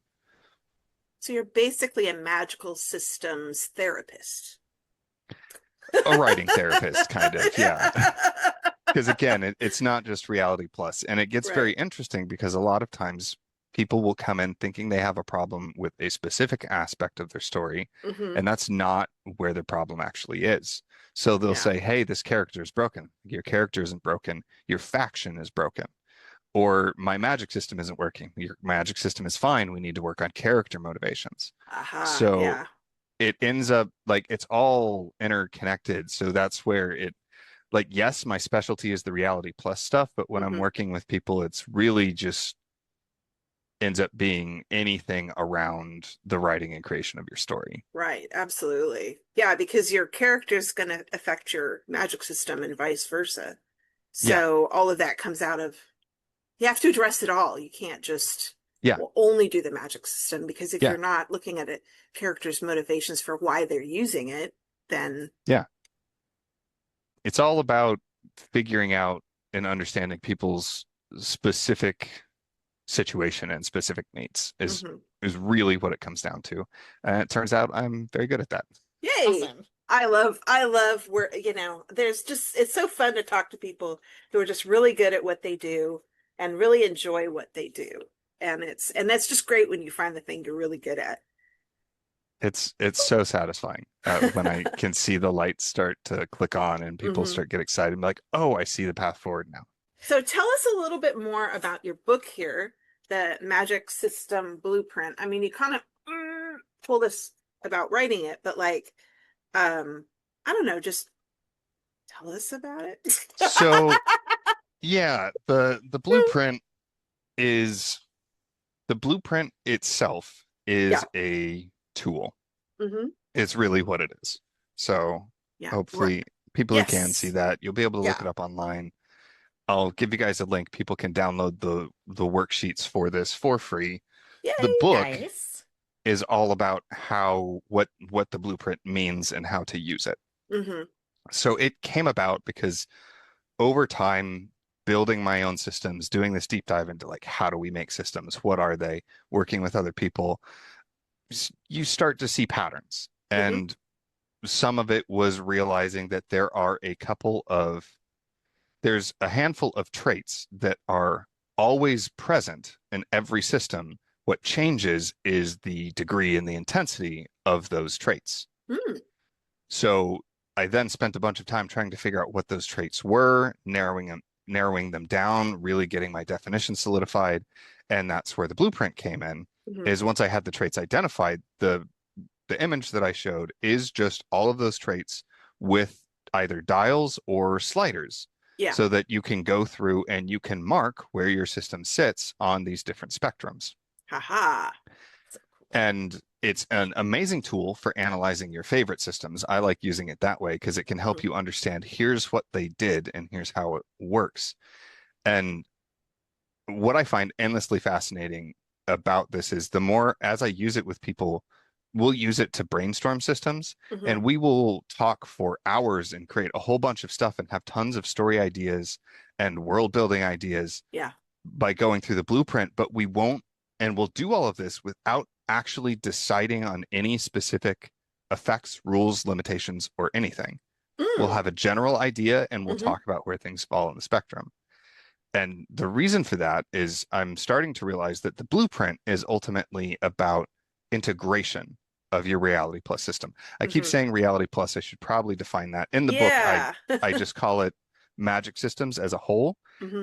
So you're basically a magical systems therapist. A writing therapist, kind of, yeah. Because again, it's not just Reality Plus, and it gets very interesting because a lot of times people will come in thinking they have a problem with a specific aspect of their story, and that's not where the problem actually is. So they'll say, hey, this character is broken. Your character isn't broken. Your faction is broken. Or my magic system isn't working. Your magic system is fine. We need to work on character motivations. So it ends up like it's all interconnected. So that's where it, like, yes, my specialty is the Reality Plus stuff, but when I'm working with people, it's really just ends up being anything around the writing and creation of your story. Right, absolutely. Yeah, because your character is going to affect your magic system and vice versa. So all of that comes out of, you have to address it all. You can't just only do the magic system, because if you're not looking at a character's motivations for why they're using it, then it's all about figuring out and understanding people's specific situation and specific needs is really what it comes down to. And it turns out I'm very good at that. Yay. Awesome. I love where, there's just, it's so fun to talk to people who are just really good at what they do and really enjoy what they do. And that's just great when you find the thing you're really good at. It's so satisfying when I can see the lights start to click on and people start get excited and be like, oh, I see the path forward now. So tell us a little bit more about your book here, the Magic System Blueprint. I mean, you kind of told us about writing it, but like, I don't know, just tell us about it. So yeah, the blueprint is, the blueprint itself is a tool. It's really what it is. So hopefully people who can see that, you'll be able to look it up online. I'll give you guys a link. People can download the worksheets for this for free. Yay. The book Nice. is all about what the blueprint means and how to use it. So it came about because over time, building my own systems, doing this deep dive into like, how do we make systems? What are they? Working with other people, you start to see patterns. And some of it was realizing that there's a handful of traits that are always present in every system. What changes is the degree and the intensity of those traits. So I then spent a bunch of time trying to figure out what those traits were, narrowing them down, really getting my definition solidified. And that's where the blueprint came in, is once I had the traits identified, the image that I showed is just all of those traits with either dials or sliders. So that you can go through and you can mark where your system sits on these different spectrums. And it's an amazing tool for analyzing your favorite systems. I like using it that way because it can help you understand, here's what they did and here's how it works. And what I find endlessly fascinating about this is the more as I use it with people, we'll use it to brainstorm systems and we will talk for hours and create a whole bunch of stuff and have tons of story ideas and world building ideas by going through the blueprint, but we won't, and we'll do all of this without actually deciding on any specific effects, rules, limitations, or anything. We'll have a general idea and we'll talk about where things fall on the spectrum. And the reason for that is I'm starting to realize that the blueprint is ultimately about integration of your Reality Plus system. I keep saying Reality Plus. I should probably define that. In the book, I just call it Magic Systems as a whole.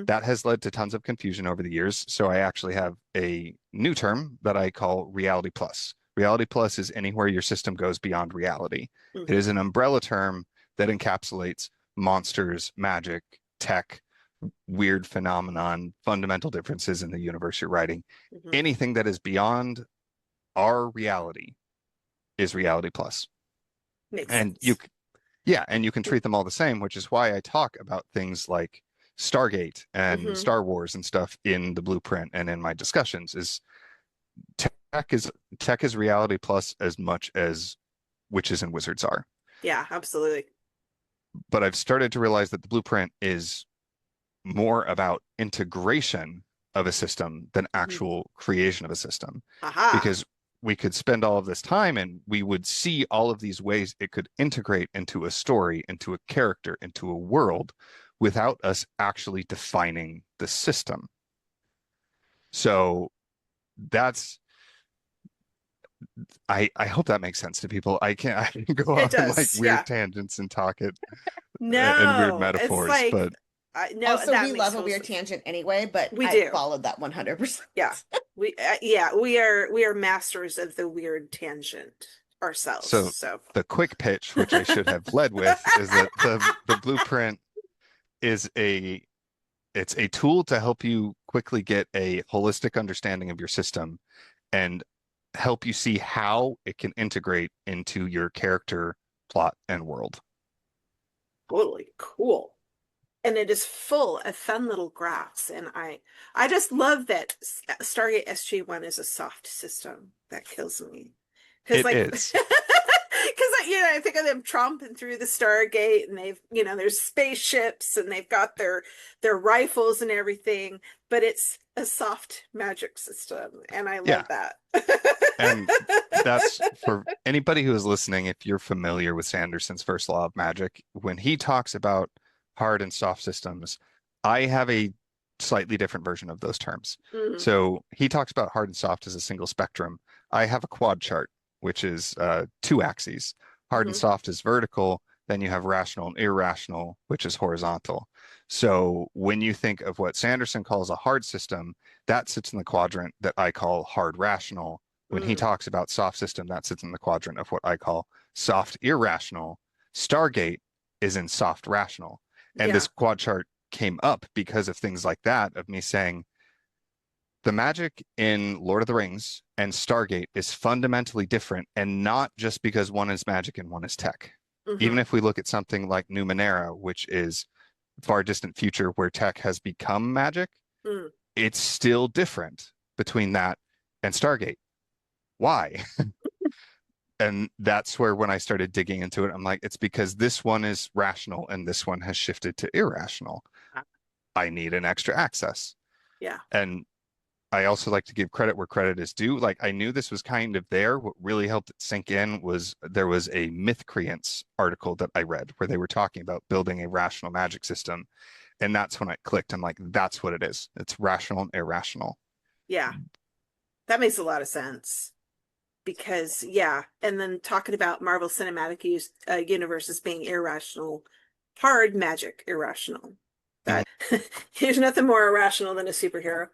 That has led to tons of confusion over the years. So I actually have a new term that I call Reality Plus. Reality Plus is anywhere your system goes beyond reality. It is an umbrella term that encapsulates monsters, magic, tech, weird phenomenon, fundamental differences in the universe you're writing. Anything that is beyond our reality is Reality Plus. Makes and sense. You can treat them all the same, which is why I talk about things like Stargate and Star Wars and stuff in the blueprint and in my discussions. Is tech is Reality Plus as much as witches and wizards are. Yeah, absolutely. But I've started to realize that the blueprint is more about integration of a system than actual creation of a system. Because we could spend all of this time and we would see all of these ways it could integrate into a story, into a character, into a world without us actually defining the system. So that's I hope that makes sense to people. I can go off on like weird tangents and talk it and weird metaphors, like, but no, also, we love a weird tangent anyway, but I followed that 100%. Yeah, we are masters of the weird tangent ourselves. So the quick pitch, which I should have led with, is that the blueprint is it's a tool to help you quickly get a holistic understanding of your system and help you see how it can integrate into your character, plot, and world. Totally cool. And it is full of fun little graphs. And I just love that Stargate SG-1 is a soft system. That kills me. It is. Because I think of them tromping through the Stargate, and they've, there's spaceships, and they've got their rifles and everything, but it's a soft magic system, and I love that. And that's for anybody who is listening. If you're familiar with Sanderson's first law of magic, when he talks about hard and soft systems, I have a slightly different version of those terms. So he talks about hard and soft as a single spectrum. I have a quad chart, which is 2 axes. Hard and soft is vertical. Then you have rational and irrational, which is horizontal. So when you think of what Sanderson calls a hard system, that sits in the quadrant that I call hard rational. When he talks about soft system, that sits in the quadrant of what I call soft irrational. Stargate is in soft rational. And this quad chart came up because of things like that, of me saying, the magic in Lord of the Rings and Stargate is fundamentally different, and not just because one is magic and one is tech. Even if we look at something like Numenera, which is far distant future where tech has become magic, it's still different between that and Stargate. Why? And that's where when I started digging into it, I'm like, it's because this one is rational and this one has shifted to irrational. I need an extra access. Yeah. And I also like to give credit where credit is due. Like I knew this was kind of there. What really helped it sink in was there was a Mythcreants article that I read where they were talking about building a rational magic system. And that's when it clicked. I'm like, that's what it is. It's rational and irrational. Yeah. That makes a lot of sense. Because, yeah. And then talking about Marvel Cinematic Universe as being irrational, hard magic irrational. That there's nothing more irrational than a superhero.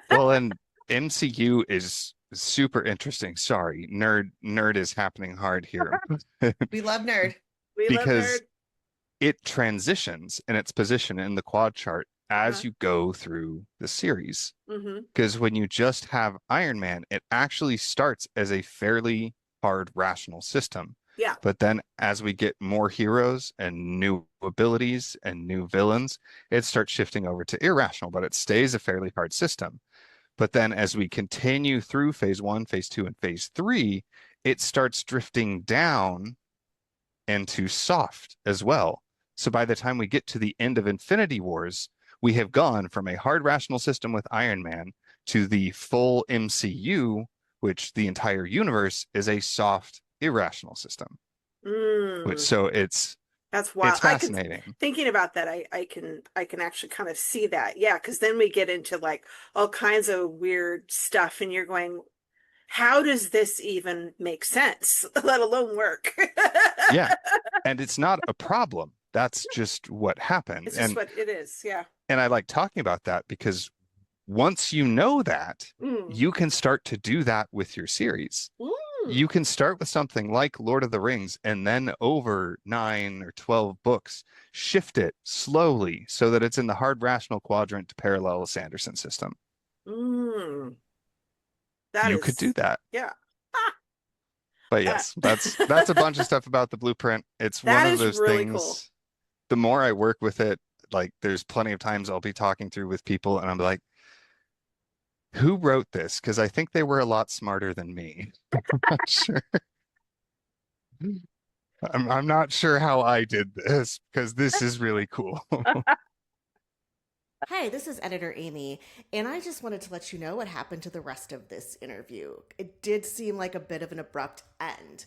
Well, and MCU is super interesting. Sorry, nerd is happening hard here. We love nerd. We love nerd. It transitions in its position in the quad chart as you go through the series. Because when you just have Iron Man, it actually starts as a fairly hard rational system. Yeah. But then as we get more heroes and new abilities and new villains, it starts shifting over to irrational, but it stays a fairly hard system. But then as we continue through phase 1, phase 2, and phase 3, it starts drifting down into soft as well. So by the time we get to the end of Infinity Wars, we have gone from a hard rational system with Iron Man to the full MCU, which the entire universe is a soft irrational system. So that's wild. It's fascinating. Thinking about that, I can actually kind of see that. Yeah, because then we get into like all kinds of weird stuff, and you're going, how does this even make sense, let alone work? Yeah, and it's not a problem. That's just what happened. It's just what it is. Yeah. And I like talking about that because once you know that, you can start to do that with your series. You can start with something like Lord of the Rings and then over 9 or 12 books, shift it slowly so that it's in the hard rational quadrant to parallel a Sanderson system. You could do that. Yeah. But yes, that's a bunch of stuff about the blueprint. It's one of those really things. Cool. The more I work with it, like there's plenty of times I'll be talking through with people and I'm like, who wrote this? Because I think they were a lot smarter than me. I'm not sure. I'm not sure how I did this because this is really cool. Hi, this is editor Amy, and I just wanted to let you know what happened to the rest of this interview. It did seem like a bit of an abrupt end,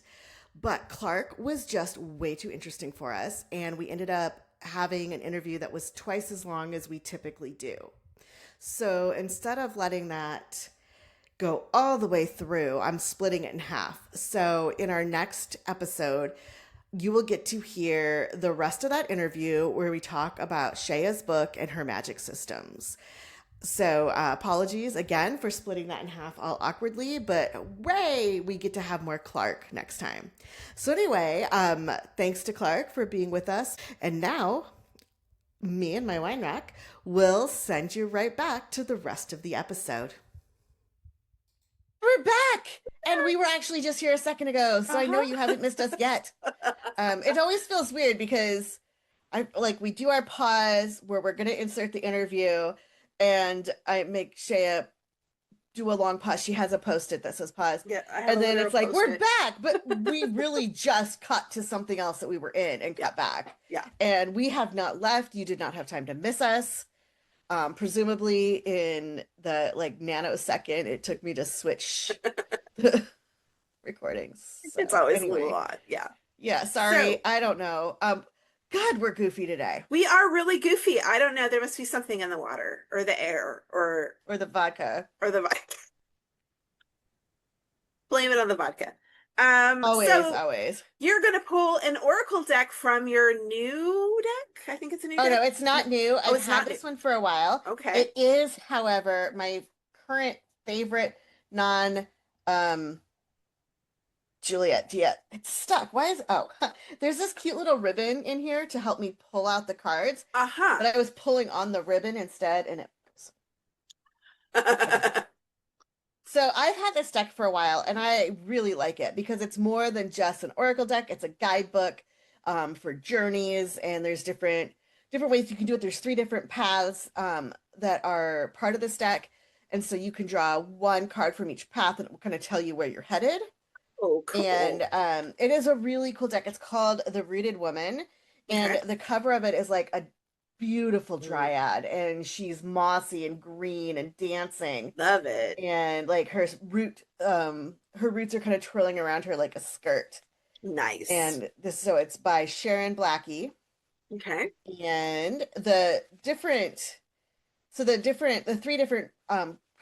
but Clark was just way too interesting for us, and we ended up having an interview that was twice as long as we typically do. So instead of letting that go all the way through, I'm splitting it in half. So in our next episode, you will get to hear the rest of that interview where we talk about Shaya's book and her magic systems. So apologies again for splitting that in half all awkwardly, but hooray, we get to have more Clark next time. So anyway, thanks to Clark for being with us. And now me and my wine rack will send you right back to the rest of the episode. We're back! And we were actually just here a second ago, so I know you haven't missed us yet. It always feels weird because we do our pause where we're going to insert the interview, and I make Shaya do a long pause. She has a Post-it that says pause. Yeah, and then it's like, we're back, but we really just cut to something else that we were in and cut back. Yeah. And we have not left. You did not have time to miss us. Presumably in the nanosecond it took me to switch the recordings. So, it's always a little odd. Yeah. Yeah. Sorry. So, I don't know. God, we're goofy today. We are really goofy. I don't know. There must be something in the water or the air or the vodka. Blame it on the vodka. Always. You're going to pull an Oracle deck from your new deck? I think it's a new deck. Oh, no, it's not new. I've had this one for a while. Okay. It is, however, my current favorite Juliet. It's stuck. Why is there's this cute little ribbon in here to help me pull out the cards. But I was pulling on the ribbon instead, and it So I've had this deck for a while, and I really like it because it's more than just an oracle deck. It's a guidebook for journeys, and there's different ways you can do it. There's three different paths that are part of this deck, and so you can draw one card from each path, and it will kind of tell you where you're headed. Oh, cool. And it is a really cool deck. It's called The Rooted Woman, and the cover of it is like a beautiful dryad, and she's mossy and green and dancing. Love it. And like her roots are kind of twirling around her like a skirt. Nice. And so it's by Sharon Blackie. Okay. And the three different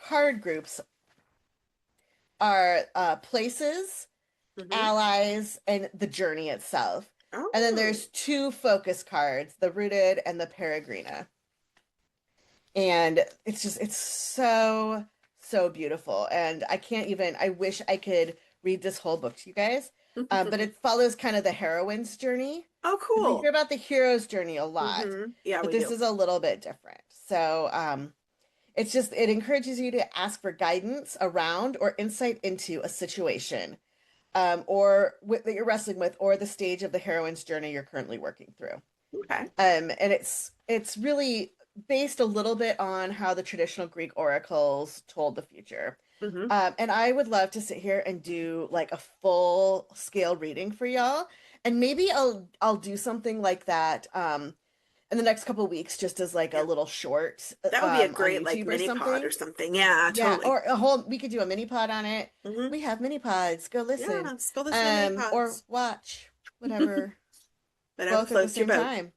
card groups are places, allies, and the journey itself. Oh. And then there's two focus cards, the Rooted and the Peregrina. And it's so beautiful. And I wish I could read this whole book to you guys. But it follows kind of the heroine's journey. Oh, cool. We hear about the hero's journey a lot. Yeah, but this is a little bit different. So it encourages you to ask for guidance around or insight into a situation or that you're wrestling with, or the stage of the heroine's journey you're currently working through. Okay. And it's really based a little bit on how the traditional Greek oracles told the future. And I would love to sit here and do like a full scale reading for y'all. And maybe I'll do something like that in the next couple of weeks, just as like a little short. That would be a great like mini pod or something. Yeah, totally. Or we could do a mini pod on it. We have mini pods. Go listen. Yeah, let's go listen to mini pods. Or watch whatever. Both at the same time.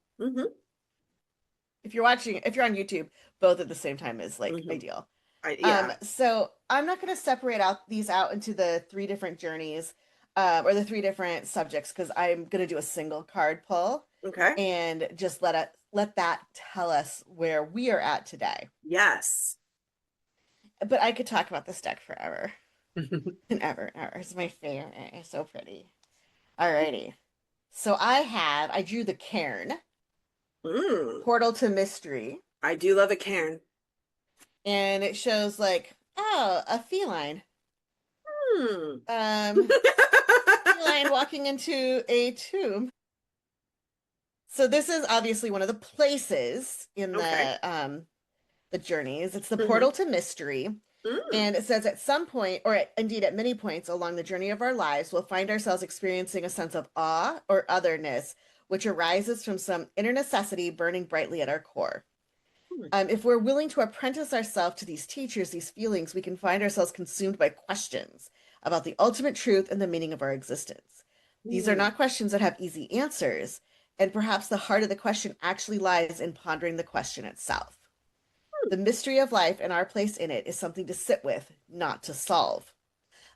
If you're on YouTube, both at the same time is like ideal. So I'm not going to separate these out into the three different journeys or the three different subjects, because I'm going to do a single card pull. Okay. And just let that tell us where we are at today. Yes. But I could talk about this deck forever. and ever. It's my favorite. It's so pretty. Alrighty. So I drew the cairn. Portal to Mystery. I do love a cairn. And it shows like, a feline. Feline walking into a tomb. So this is obviously one of the places in the journeys. It's the portal to mystery. And it says at some point, or indeed at many points along the journey of our lives, we'll find ourselves experiencing a sense of awe or otherness, which arises from some inner necessity burning brightly at our core. If we're willing to apprentice ourselves to these teachers, these feelings, we can find ourselves consumed by questions about the ultimate truth and the meaning of our existence. These are not questions that have easy answers, and perhaps the heart of the question actually lies in pondering the question itself. The mystery of life and our place in it is something to sit with, not to solve.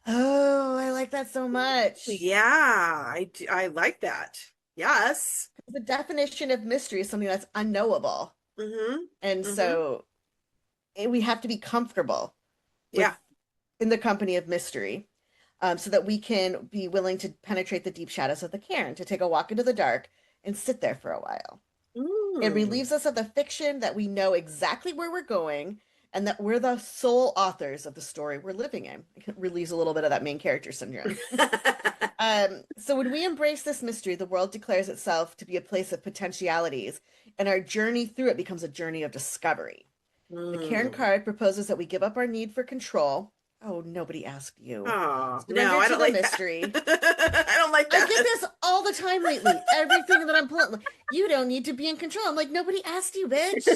Oh, I like that so much. Yeah, I like that. Yes. The definition of mystery is something that's unknowable. And so we have to be comfortable in the company of mystery, so that we can be willing to penetrate the deep shadows of the cairn, to take a walk into the dark and sit there for a while. It relieves us of the fiction that we know exactly where we're going and that we're the sole authors of the story we're living in. It relieves a little bit of that main character syndrome. So when we embrace this mystery, the world declares itself to be a place of potentialities, and our journey through it becomes a journey of discovery. The cairn card proposes that we give up our need for control. Oh, nobody asked you. Oh, no, I don't like mystery. That. I don't like that. I get this all the time lately. Everything that I'm pulling, you don't need to be in control. I'm like, nobody asked you, bitch.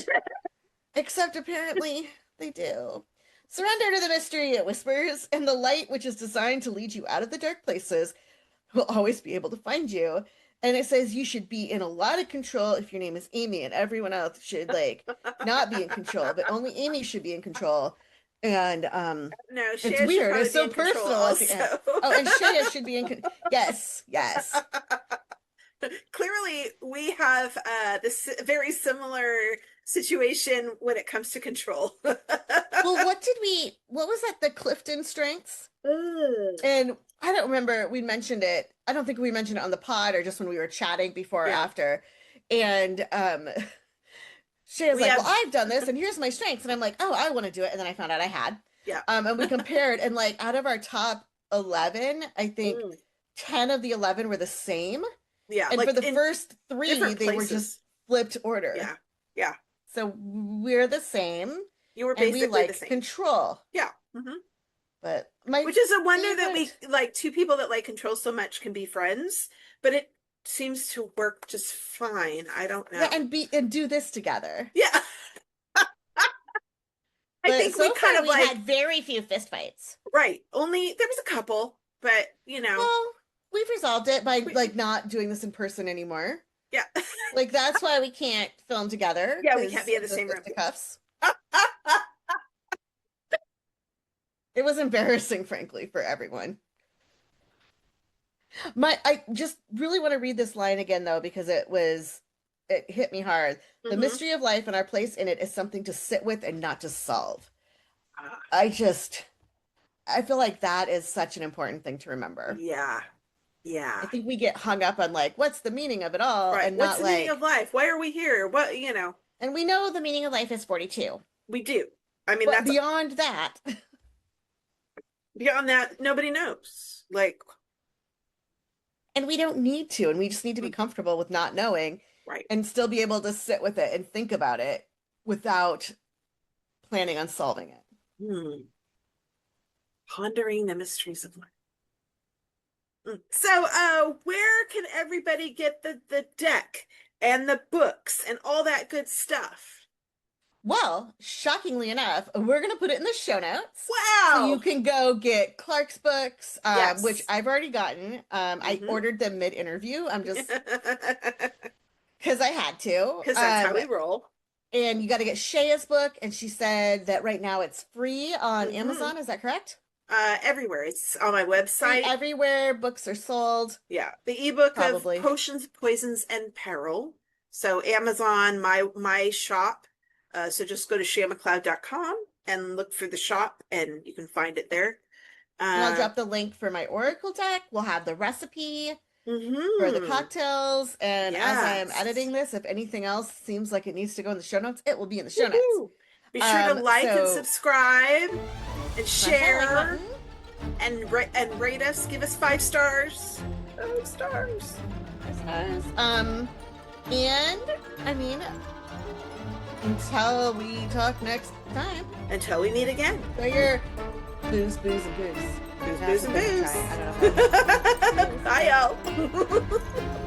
Except apparently they do. Surrender to the mystery, it whispers, and the light, which is designed to lead you out of the dark places, will always be able to find you. And it says you should be in a lot of control if your name is Amy, and everyone else should like not be in control, but only Amy should be in control. And no, it's weird. It's so personal at the end. Oh, and Shaya should be in yes. Clearly, we have this very similar situation when it comes to control. Well, what was that? The Clifton strengths? And I don't remember. We mentioned it. I don't think we mentioned it on the pod or just when we were chatting before or after. And She was like, well, I've done this and here's my strengths. And I'm like, oh, I want to do it. And then I found out I had. Yeah. And we compared, and like out of our top 11, I think 10 of the 11 were the same. Yeah. And like for the first 3, they were just flipped order. Yeah. Yeah. So we're the same. You were basically and we like the same. Control. Yeah. But which is a wonder that we like two people that like control so much can be friends, but it seems to work just fine. I don't know. Yeah, and do this together. Yeah. I think so we kind of like had very few fistfights. Right. Only there was a couple, but Well, we've resolved it by like not doing this in person anymore. Yeah. Like that's why we can't film together. Yeah, we can't be in the same room. Cuffs. It was embarrassing, frankly, for everyone. I just really want to read this line again, though, because it hit me hard. The mystery of life and our place in it is something to sit with and not to solve. I feel like that is such an important thing to remember. Yeah. Yeah. I think we get hung up on like, what's the meaning of it all? Right. And what's not the meaning of life? Why are we here? What, And we know the meaning of life is 42. We do. I mean, but that's beyond that. Beyond that, nobody knows. Like, and we don't need to, and we just need to be comfortable with not knowing, right? And still be able to sit with it and think about it without planning on solving it. Pondering the mysteries of life. So, where can everybody get the deck and the books and all that good stuff? Well, shockingly enough, we're going to put it in the show notes. Wow! So you can go get Clark's books, which I've already gotten. I ordered them mid-interview. I'm just... Because I had to. Because that's how we roll. And you got to get Shaya's book, and she said that right now it's free on Amazon. Is that correct? Everywhere. It's on my website. Free everywhere books are sold. Yeah. The ebook of Potions, Poisons, and Peril. So Amazon, my shop. So just go to shamacloud.com and look for the shop, and you can find it there. And I'll drop the link for my Oracle deck. We'll have the recipe for the cocktails. And as I'm editing this, if anything else seems like it needs to go in the show notes, it will be in the show notes. Be sure to like and subscribe and share and rate us. Give us 5 stars. 5 stars. 5 stars. And I mean, until we talk next time. Until we meet again. So you're booze, booze, and booze. Booze, booze, and booze. I don't know. Bye, y'all.